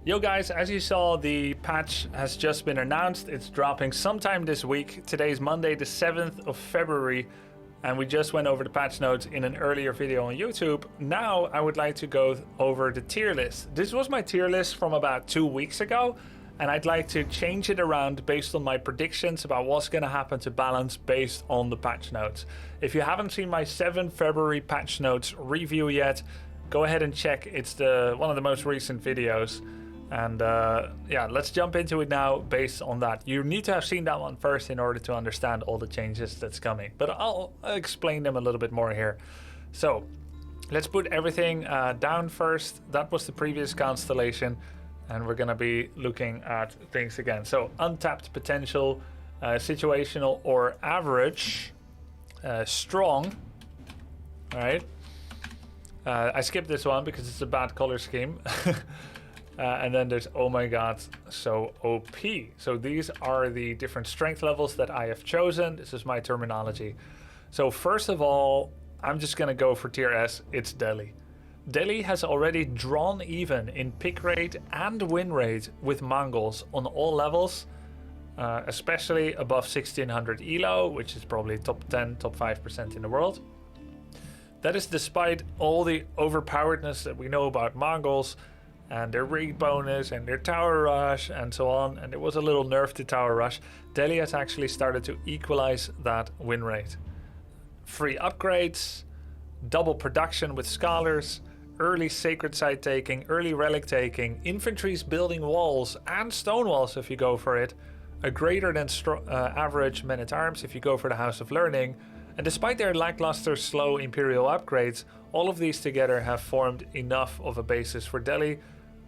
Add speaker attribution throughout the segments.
Speaker 1: Yo guys, as you saw, the patch has just been announced. It's dropping sometime this week. Today is Monday the 7th of February and we just went over the patch notes in an earlier video on YouTube. Now I would like to go over the tier list. This was my tier list from about 2 weeks ago and I'd like to change it around based on my predictions about what's going to happen to balance based on the patch notes. If you haven't seen my 7 February patch notes review yet, go ahead and check. It's one of the most recent videos. And yeah, let's jump into it now based on that. You need to have seen that one first in order to understand all the changes that's coming. But I'll explain them a little bit more here. So let's put everything down first. That was the previous constellation. And we're going to be looking at things again. So untapped potential, situational or average, strong. All right. I skipped this one because it's a bad color scheme. And then there's, oh my god, so OP. So these are the different strength levels that I have chosen. This is my terminology. So first of all, I'm just going to go for tier S. It's Delhi. Delhi has already drawn even in pick rate and win rate with Mongols on all levels, especially above 1600 ELO, which is probably top 10, top 5% in the world. That is despite all the overpoweredness that we know about Mongols and their raid bonus and their tower rush and so on. And there was a little nerf to tower rush. Delhi has actually started to equalize that win rate. Free upgrades, double production with scholars, early sacred site taking, early relic taking, infantry's building walls and stone walls if you go for it, a greater than average men at arms if you go for the House of Learning. And despite their lackluster slow imperial upgrades, all of these together have formed enough of a basis for Delhi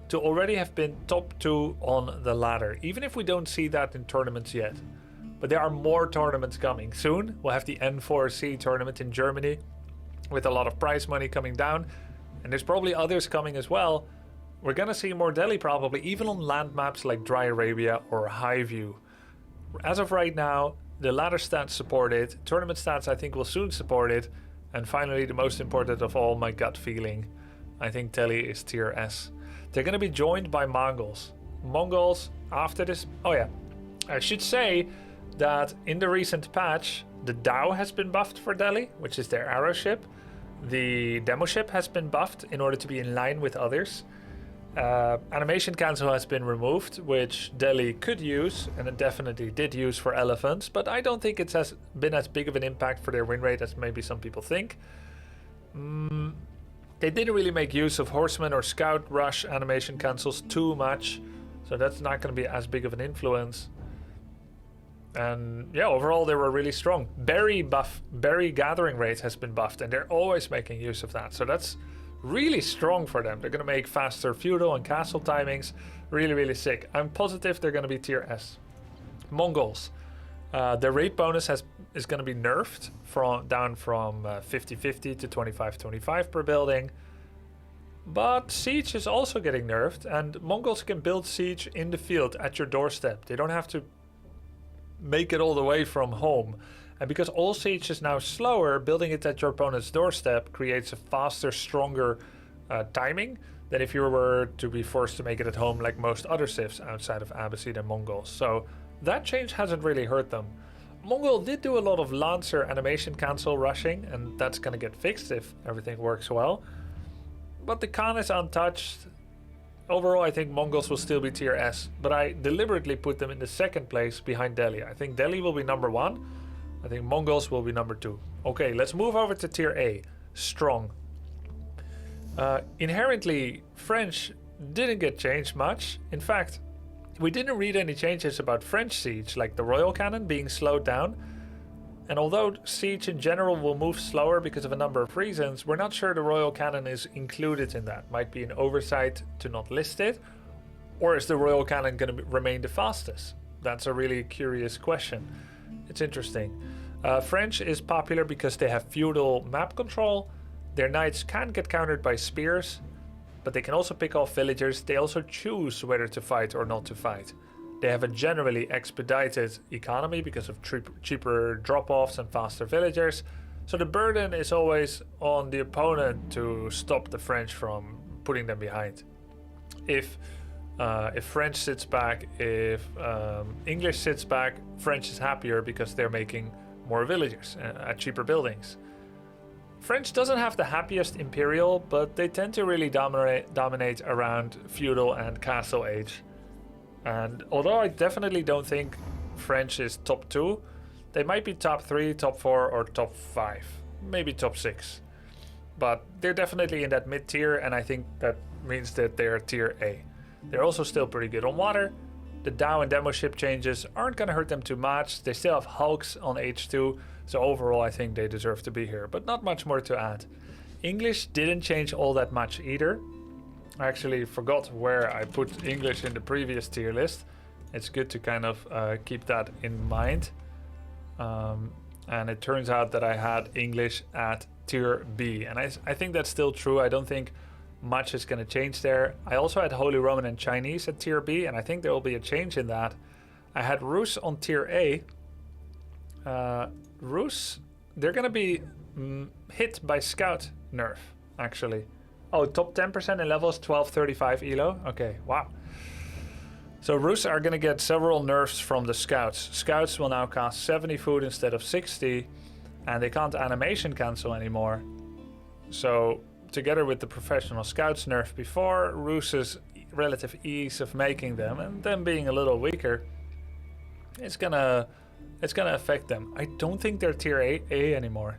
Speaker 1: to already have been top 2 on the ladder, even if we don't see that in tournaments yet. But there are more tournaments coming soon. We'll have the N4C tournament in Germany with a lot of prize money coming down, and there's probably others coming as well. We're gonna see more Delhi probably, even on land maps like Dry Arabia or Highview. As of right now, the ladder stats support it, tournament stats I think will soon support it, and finally the most important of all, my gut feeling, I think Delhi is tier S. They're going to be joined by Mongols. Mongols after this, oh yeah, I should say that in the recent patch, the Dao has been buffed for Delhi, which is their arrow ship. The demo ship has been buffed in order to be in line with others. Animation cancel has been removed, which Delhi could use, and it definitely did use for elephants, but I don't think it has been as big of an impact for their win rate as maybe some people think. They didn't really make use of horseman or scout rush animation cancels too much, so that's not going to be as big of an influence. And yeah, overall they were really strong. Berry gathering rate has been buffed, and they're always making use of that, so that's really strong for them. They're going to make faster feudal and castle timings. Really sick. I'm positive they're going to be tier S. Mongols. Their raid bonus is going to be nerfed down from 50-50 to 25-25 per building. But siege is also getting nerfed, and Mongols can build siege in the field at your doorstep. They don't have to make it all the way from home. And because all siege is now slower, building it at your opponent's doorstep creates a faster, stronger timing than if you were to be forced to make it at home like most other civs outside of Abbasid and Mongols. So that change hasn't really hurt them. Mongol did do a lot of Lancer animation cancel rushing, and that's going to get fixed if everything works well. But the Khan is untouched. Overall, I think Mongols will still be tier S, but I deliberately put them in the second place behind Delhi. I think Delhi will be number 1. I think Mongols will be number 2. Okay, let's move over to tier A. Strong. Inherently, French didn't get changed much. In fact, we didn't read any changes about French siege, like the Royal Cannon being slowed down. And although siege in general will move slower because of a number of reasons, we're not sure the Royal Cannon is included in that. Might be an oversight to not list it. Or is the Royal Cannon going to remain the fastest? That's a really curious question. It's interesting. French is popular because they have feudal map control. Their knights can get countered by spears, but they can also pick off villagers. They also choose whether to fight or not to fight. They have a generally expedited economy because of cheaper drop-offs and faster villagers. So the burden is always on the opponent to stop the French from putting them behind. If If French sits back, if English sits back, French is happier because they're making more villagers at cheaper buildings. French doesn't have the happiest imperial, but they tend to really dominate around feudal and castle age. And although I definitely don't think French is top 2, they might be top 3, top 4, or top 5, maybe top 6. But they're definitely in that mid tier, and I think that means that they're tier A. They're also still pretty good on water. The Dao and demo ship changes aren't going to hurt them too much. They still have hulks on H2, so overall I think they deserve to be here, but not much more to add. English didn't change all that much either. I actually forgot where I put English in the previous tier list. It's good to kind of keep that in mind. And it turns out that I had English at tier B, and I think that's still true. I don't think much is going to change there. I also had Holy Roman and Chinese at tier B, and I think there will be a change in that. I had Rus on tier A. Rus, they're going to be hit by scout nerf, actually. Oh, top 10% in levels, 1235 elo. Okay, wow. So Rus are going to get several nerfs from the scouts. Scouts will now cost 70 food instead of 60, and they can't animation cancel anymore. So together with the professional scouts nerf before, Rus's relative ease of making them and them being a little weaker, it's gonna affect them. I don't think they're tier A anymore.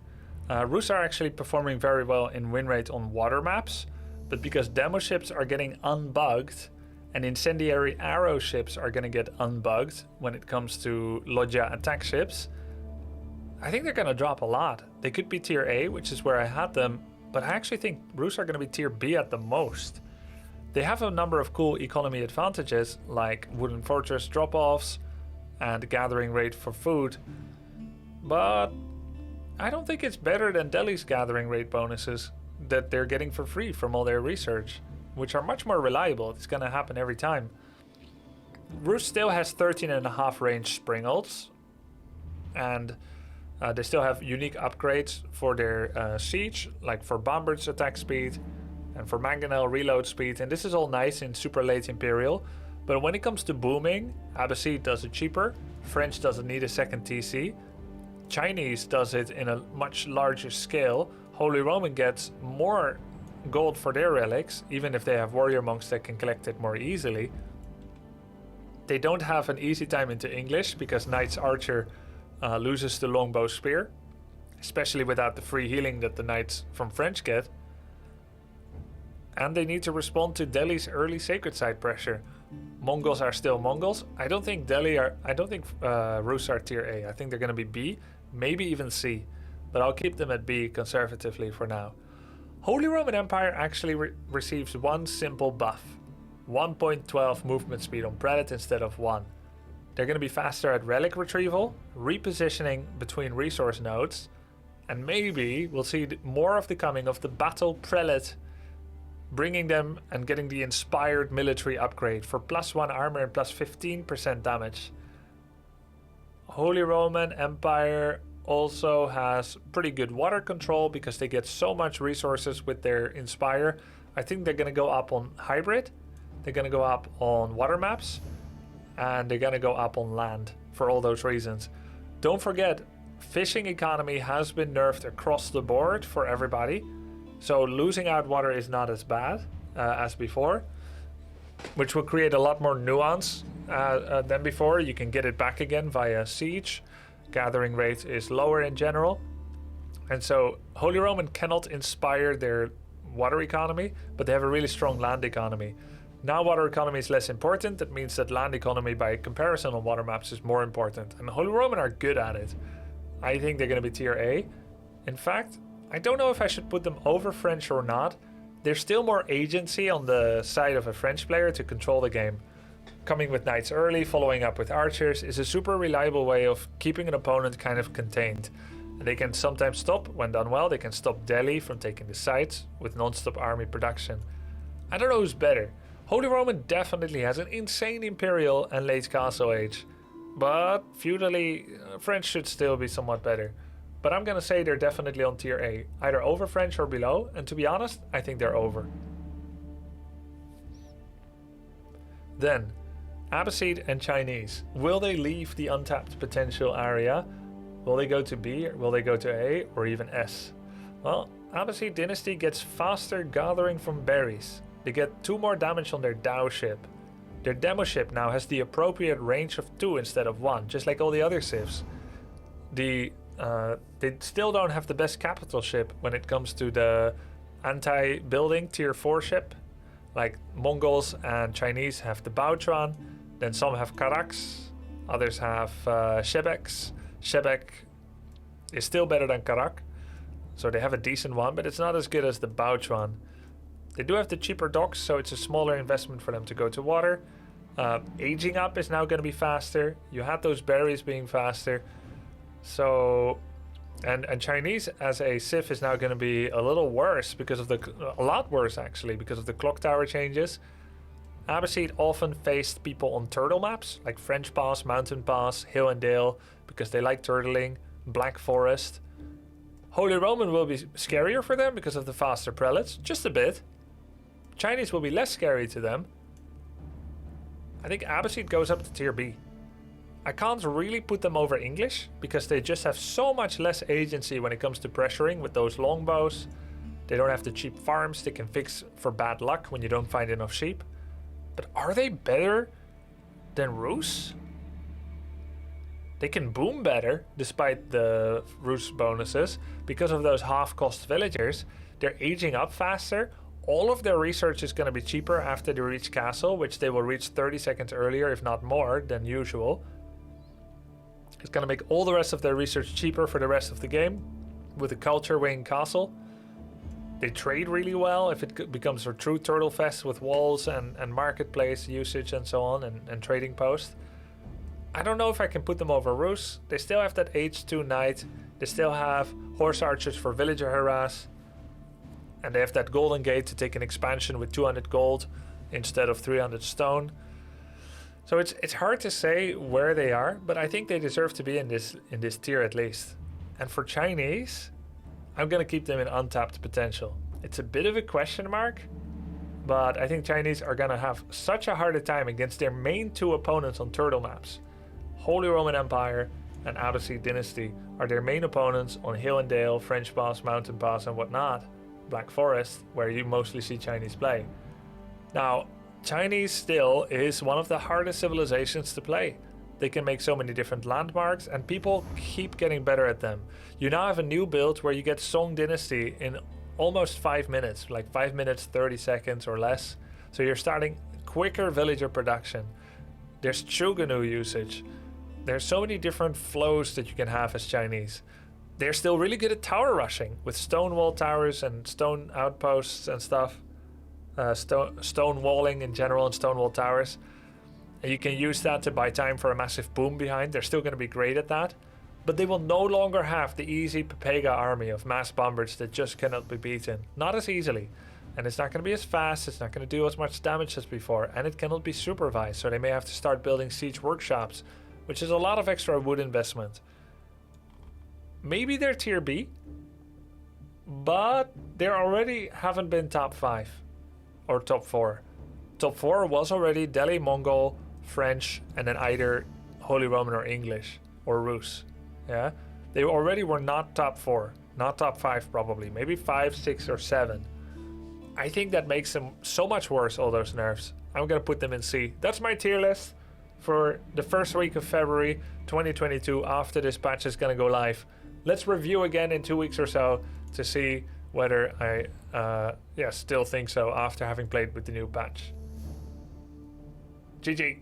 Speaker 1: Rus are actually performing very well in win rate on water maps, but because demo ships are getting unbugged and incendiary arrow ships are going to get unbugged when it comes to Loggia attack ships, I think they're going to drop a lot. They could be tier A, which is where I had them, but I actually think Rus are going to be tier B at the most. They have a number of cool economy advantages like wooden fortress drop-offs and gathering rate for food, but I don't think it's better than Delhi's gathering rate bonuses that they're getting for free from all their research, which are much more reliable. It's going to happen every time. Rus still has 13.5 range springholds, and they still have unique upgrades for their siege, like for Bombert's attack speed and for Mangonel reload speed, and this is all nice in super late Imperial. But when it comes to booming, Abbasid does it cheaper, French doesn't need a second TC, Chinese does it in a much larger scale, Holy Roman gets more gold for their relics, even if they have warrior monks that can collect it more easily. They don't have an easy time into English because Knight's Archer loses the longbow spear, especially without the free healing that the Knights from French get. And they need to respond to Delhi's early sacred side pressure. Mongols are still Mongols. I don't think Rus are tier A. I think they're going to be B, maybe even C, but I'll keep them at B conservatively for now. Holy Roman Empire actually receives one simple buff, 1.12 movement speed on Prelate instead of 1. They're going to be faster at relic retrieval, repositioning between resource nodes, and maybe we'll see more of the coming of the Battle Prelate, bringing them and getting the inspired military upgrade for +1 armor and +15% damage. Holy Roman Empire also has pretty good water control because they get so much resources with their Inspire. I think they're going to go up on hybrid, they're going to go up on water maps, and they're going to go up on land for all those reasons. Don't forget, fishing economy has been nerfed across the board for everybody, so losing out water is not as bad as before, which will create a lot more nuance than before. You can get it back again via siege. Gathering rate is lower in general, and so Holy Roman cannot inspire their water economy, but they have a really strong land economy. Now water economy is less important. That means that land economy by comparison on water maps is more important, and Holy Roman are good at it. I think they're going to be tier A. In fact, I don't know if I should put them over French or not. There's still more agency on the side of a French player to control the game. Coming with knights early, following up with archers is a super reliable way of keeping an opponent kind of contained. They can sometimes stop, when done well, they can stop Delhi from taking the sides with non-stop army production. I don't know who's better. Holy Roman definitely has an insane Imperial and late Castle Age, but feudally, French should still be somewhat better. But I'm gonna say they're definitely on tier A, either over French or below, and to be honest, I think they're over. Then, Abbasid and Chinese. Will they leave the untapped potential area? Will they go to B, will they go to A, or even S? Well, Abbasid Dynasty gets faster gathering from berries. They get 2 more damage on their Dao ship. Their demo ship now has the appropriate range of 2 instead of 1, just like all the other civs. They still don't have the best capital ship when it comes to the anti-building tier 4 ship. Like Mongols and Chinese have the Baochuan, then some have Karaks, others have Shebeks. Shebek is still better than Karak, so they have a decent one, but it's not as good as the Baochuan. They do have the cheaper docks, so it's a smaller investment for them to go to water. Aging up is now going to be faster. You had those berries being faster. So, and Chinese as a civ is now going to be a little worse because of a lot worse actually, because of the clock tower changes. Abbasid often faced people on turtle maps, like French Pass, Mountain Pass, Hill and Dale, because they like turtling, Black Forest. Holy Roman will be scarier for them because of the faster prelates, just a bit. Chinese will be less scary to them. I think Abbasid goes up to tier B. I can't really put them over English because they just have so much less agency when it comes to pressuring with those longbows. They don't have the cheap farms they can fix for bad luck when you don't find enough sheep. But are they better than Rus? They can boom better despite the Rus bonuses because of those half-cost villagers. They're aging up faster. All of their research is going to be cheaper after they reach castle, which they will reach 30 seconds earlier, if not more, than usual. It's going to make all the rest of their research cheaper for the rest of the game with a culture wing castle. They trade really well if it becomes a true turtle fest with walls and marketplace usage and so on, and trading post. I don't know if I can put them over Rus. They still have that H2 knight. They still have horse archers for villager harass. And they have that golden gate to take an expansion with 200 gold instead of 300 stone. So it's hard to say where they are, but I think they deserve to be in this tier at least. And for Chinese, I'm going to keep them in untapped potential. It's a bit of a question mark, but I think Chinese are going to have such a harder time against their main 2 opponents on turtle maps. Holy Roman Empire and Abbasid Dynasty are their main opponents on Hill and Dale, French Pass, Mountain Pass and whatnot. Black Forest, where you mostly see Chinese play. Now, Chinese still is one of the hardest civilizations to play. They can make so many different landmarks and people keep getting better at them. You now have a new build where you get Song Dynasty in almost 5 minutes, like 5 minutes 30 seconds or less. So you're starting quicker villager production. There's Chuganu usage. There's so many different flows that you can have as Chinese. They're still really good at tower rushing with stone wall towers and stone outposts and stuff. Stone walling in general and stone wall towers. And you can use that to buy time for a massive boom behind. They're still going to be great at that. But they will no longer have the easy Pepega army of mass bombards that just cannot be beaten. Not as easily. And it's not going to be as fast, it's not going to do as much damage as before, and it cannot be supervised. So they may have to start building siege workshops, which is a lot of extra wood investment. Maybe they're tier B, but they already haven't been top 5 or top 4. Top 4 was already Delhi, Mongol, French, and then either Holy Roman or English or Rus. Yeah, they already were not top 4, not top 5 probably, maybe 5, 6, or 7. I think that makes them so much worse, all those nerfs. I'm gonna put them in C. That's my tier list for the first week of February 2022 after this patch is gonna go live. Let's review again in 2 weeks or so to see whether I still think so after having played with the new patch. GG.